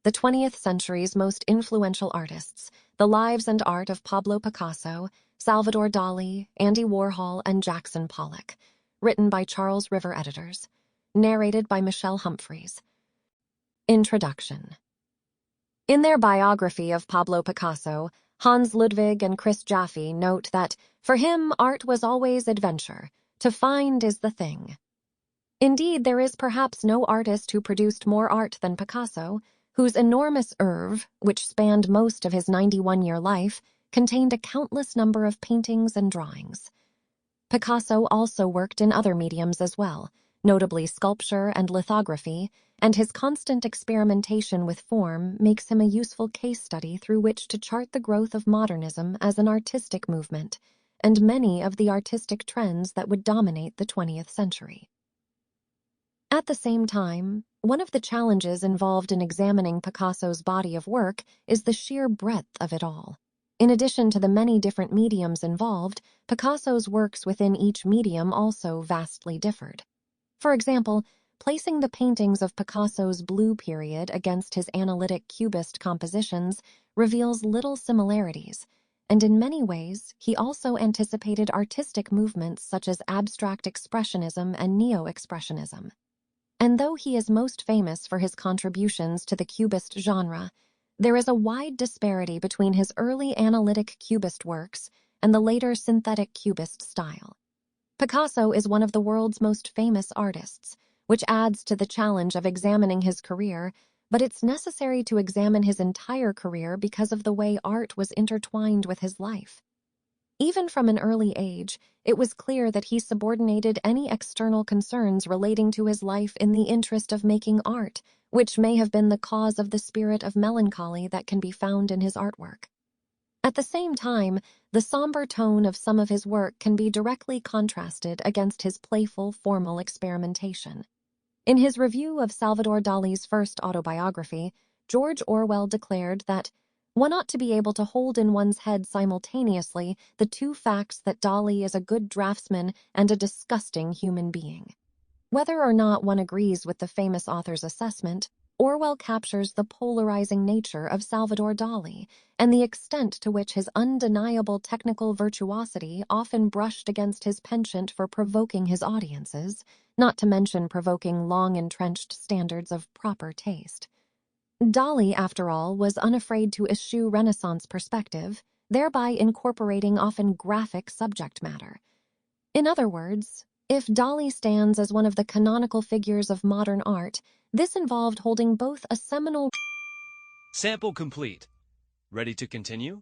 The 20th century's most influential artists, the lives and art of Pablo Picasso, Salvador Dali, Andy Warhol, and Jackson Pollock, written by Charles River editors, narrated by Michelle Humphries. Introduction. In their biography of Pablo Picasso, Hans Ludwig and Chris Jaffe note that, for him, art was always adventure. To find is the thing. Indeed, there is perhaps no artist who produced more art than Picasso, whose enormous oeuvre, which spanned most of his 91-year life, contained a countless number of paintings and drawings. Picasso also worked in other mediums as well, notably sculpture and lithography, and his constant experimentation with form makes him a useful case study through which to chart the growth of modernism as an artistic movement, and many of the artistic trends that would dominate the 20th century. At the same time, one of the challenges involved in examining Picasso's body of work is the sheer breadth of it all. In addition to the many different mediums involved, Picasso's works within each medium also vastly differed. For example, placing the paintings of Picasso's Blue period against his analytic Cubist compositions reveals little similarities, and in many ways, he also anticipated artistic movements such as abstract expressionism and neo-expressionism. And though he is most famous for his contributions to the Cubist genre, there is a wide disparity between his early analytic Cubist works and the later synthetic Cubist style. Picasso is one of the world's most famous artists, which adds to the challenge of examining his career, but it's necessary to examine his entire career because of the way art was intertwined with his life. Even from an early age, it was clear that he subordinated any external concerns relating to his life in the interest of making art, which may have been the cause of the spirit of melancholy that can be found in his artwork. At the same time, the somber tone of some of his work can be directly contrasted against his playful, formal experimentation. In his review of Salvador Dali's first autobiography, George Orwell declared that one ought to be able to hold in one's head simultaneously the two facts that Dali is a good draftsman and a disgusting human being. Whether or not one agrees with the famous author's assessment, Orwell captures the polarizing nature of Salvador Dali and the extent to which his undeniable technical virtuosity often brushed against his penchant for provoking his audiences, not to mention provoking long-entrenched standards of proper taste. Dali, after all, was unafraid to eschew Renaissance perspective, thereby incorporating often graphic subject matter. In other words, if Dali stands as one of the canonical figures of modern art, this involved holding both a seminal... Sample complete. Ready to continue?